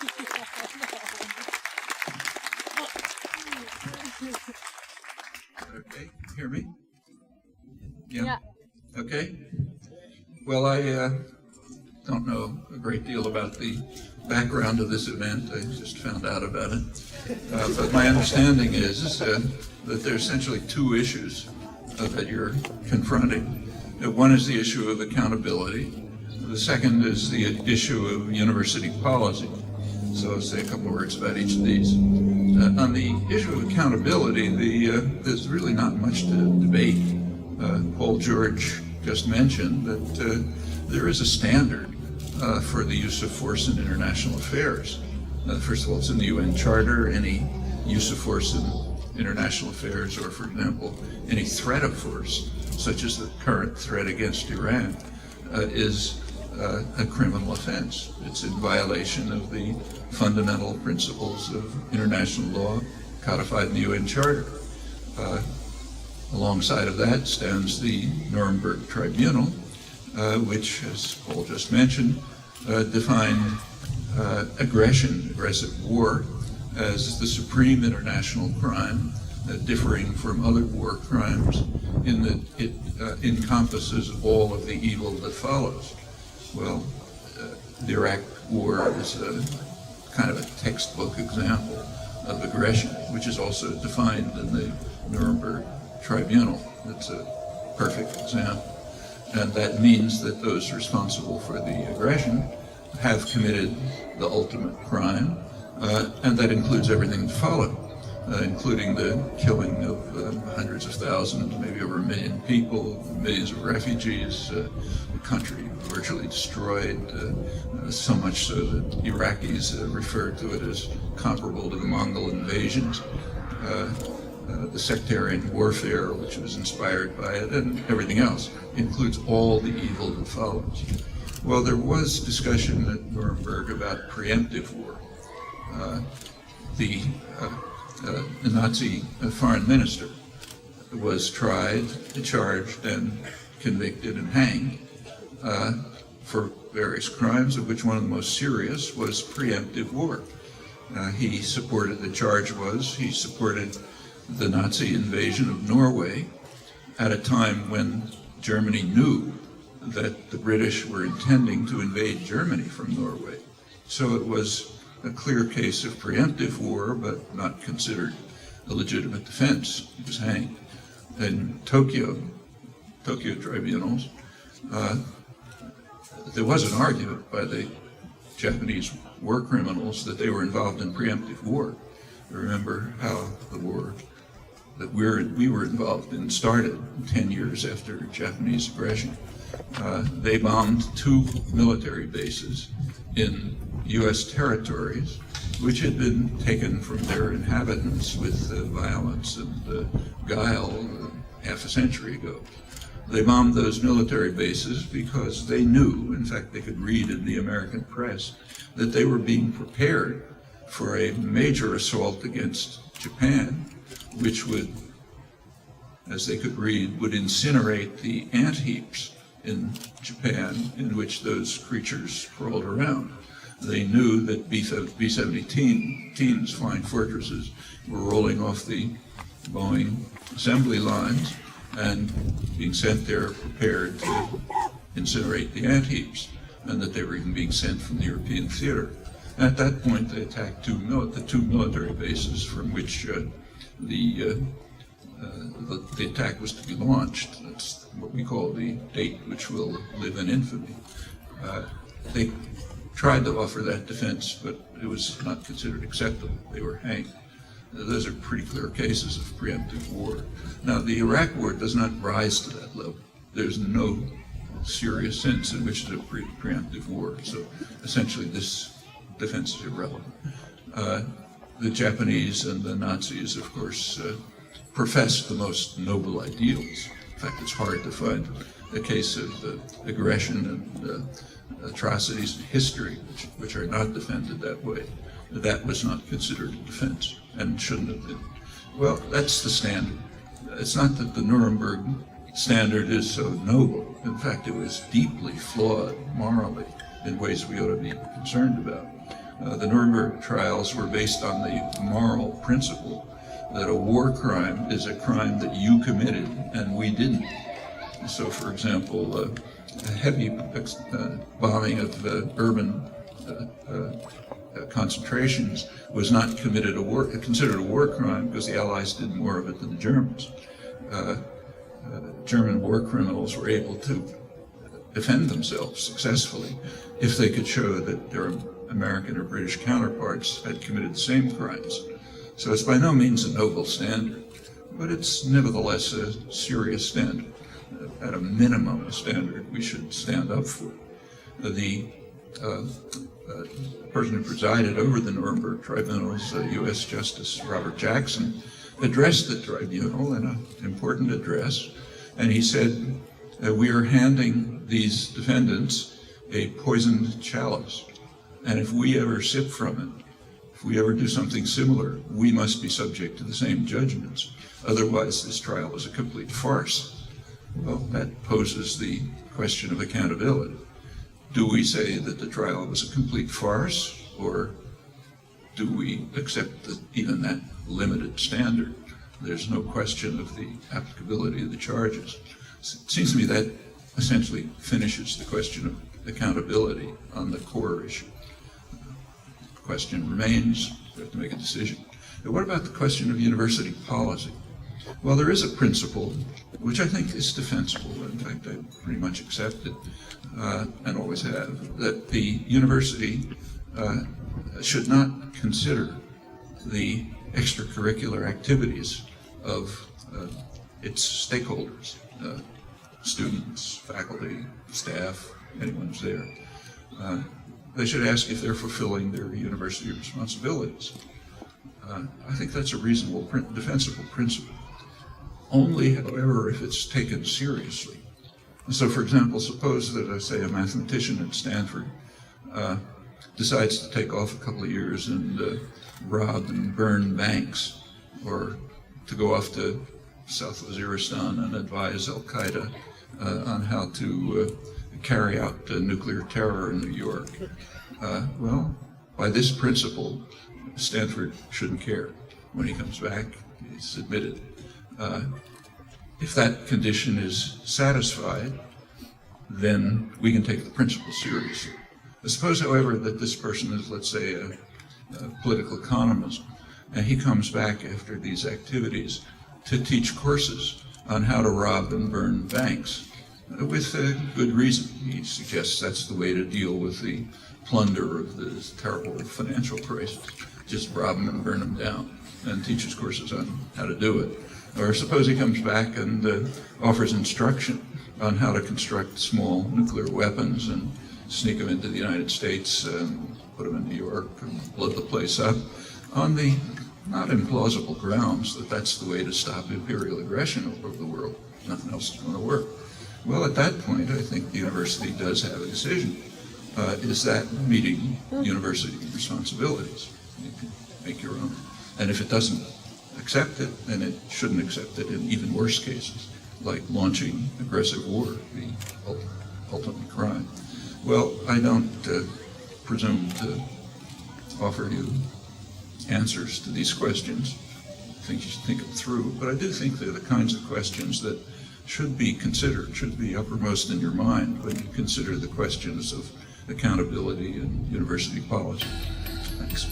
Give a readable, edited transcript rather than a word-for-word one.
Okay, hear me? Yeah. Okay. Well, I don't know a great deal about the background of this event. I just found out about it. But my understanding is that there are essentially two issues that you're confronting. One is the issue of accountability. The second is the issue of university policy. So I'll say a couple of words about each of these. On the issue of accountability, there's really not much to debate. Paul George just mentioned that there is a standard for the use of force in international affairs. First of all, it's in the UN Charter. Any use of force in international affairs, or for example, any threat of force, such as the current threat against Iran, is a criminal offense. It's in violation of the fundamental principles of international law codified in the UN Charter. Alongside of that stands the Nuremberg Tribunal, which, as Paul just mentioned, defined aggressive war, as the supreme international crime, differing from other war crimes in that it encompasses all of the evil that follows. Well, the Iraq War is kind of a textbook example of aggression, which is also defined in the Nuremberg Tribunal. It's a perfect example. And that means that those responsible for the aggression have committed the ultimate crime, and that includes everything that followed, including the killing of hundreds of thousands, maybe over 1 million people, millions of refugees, the country virtually destroyed, so much so that Iraqis refer to it as comparable to the Mongol invasions. The sectarian warfare, which was inspired by it, and everything else, includes all the evil that follows. Well, there was discussion at Nuremberg about preemptive war. The Nazi foreign minister was tried, charged, and convicted and hanged for various crimes, of which one of the most serious was preemptive war. He supported the Nazi invasion of Norway at a time when Germany knew that the British were intending to invade Germany from Norway. So it was a clear case of preemptive war, but not considered a legitimate defense. He was hanged. In Tokyo tribunals, there was an argument by the Japanese war criminals that they were involved in preemptive war. Remember how the war that we were involved in started 10 years after Japanese aggression. They bombed 2 military bases in U.S. territories, which had been taken from their inhabitants with violence and guile half a century ago. They bombed those military bases because they knew, in fact they could read in the American press, that they were being prepared for a major assault against Japan, which would, as they could read, would incinerate the ant heaps in Japan in which those creatures crawled around. They knew that B-17s, flying fortresses, were rolling off the Boeing assembly lines and being sent there prepared to incinerate the ant heaps, and that they were even being sent from the European theater. At that point, they attacked the 2 military bases from which the attack was to be launched. That's what we call the date which will live in infamy. They tried to offer that defense, but it was not considered acceptable. They were hanged. Those are pretty clear cases of preemptive war. Now, the Iraq War does not rise to that level. There's no serious sense in which it's a preemptive war. So essentially, this defense is irrelevant. The Japanese and the Nazis, of course, professed the most noble ideals. In fact, it's hard to find a case of aggression and atrocities in history which are not defended that way. That was not considered a defense and shouldn't have been. Well, that's the standard. It's not that the Nuremberg standard is so noble. In fact, it was deeply flawed morally in ways we ought to be concerned about. The Nuremberg trials were based on the moral principle that a war crime is a crime that you committed and we didn't. So, for example, a heavy bombing of urban concentrations was not considered a war crime because the Allies did more of it than the Germans. German war criminals were able to defend themselves successfully if they could show that their American or British counterparts had committed the same crimes. So it's by no means a noble standard, but it's nevertheless a serious standard. At a minimum, a standard we should stand up for. The person who presided over the Nuremberg tribunals, U.S. Justice Robert Jackson, addressed the tribunal in an important address, and he said, we are handing these defendants a poisoned chalice, and if we ever sip from it, if we ever do something similar, we must be subject to the same judgments. Otherwise, this trial is a complete farce. Well, that poses the question of accountability. Do we say that the trial was a complete farce, or do we accept even that limited standard? There's no question of the applicability of the charges. It seems to me that essentially finishes the question of accountability on the core issue. The question remains, we have to make a decision. But what about the question of university policy? Well, there is a principle which I think is defensible. In fact, I pretty much accept it, and always have, that the university should not consider the extracurricular activities of its stakeholders, students, faculty, staff, anyone who's there. They should ask if they're fulfilling their university responsibilities. I think that's a reasonable, defensible principle. Only, however, if it's taken seriously. So, for example, suppose that, say, a mathematician at Stanford decides to take off a couple of years and rob and burn banks, or to go off to South Waziristan and advise Al-Qaeda on how to carry out nuclear terror in New York. Well, by this principle, Stanford shouldn't care. When he comes back, he's admitted. If that condition is satisfied, then we can take the principle seriously. Suppose, however, that this person is, let's say, a political economist, and he comes back after these activities to teach courses on how to rob and burn banks, with good reason. He suggests that's the way to deal with the plunder of this terrible financial crisis. Just rob them and burn them down, and teaches courses on how to do it. Or suppose he comes back and offers instruction on how to construct small nuclear weapons and sneak them into the United States and put them in New York and blow the place up, on the not implausible grounds that that's the way to stop imperial aggression all over the world. Nothing else is going to work. Well, at that point, I think the university does have a decision. Is that meeting university responsibilities? You can make your own. And if it doesn't accept it, then it shouldn't accept it in even worse cases, like launching aggressive war, the ultimate crime. Well, I don't presume to offer you answers to these questions. I think you should think them through, but I do think they're the kinds of questions that should be considered, should be uppermost in your mind when you consider the questions of accountability and university policy. Thanks.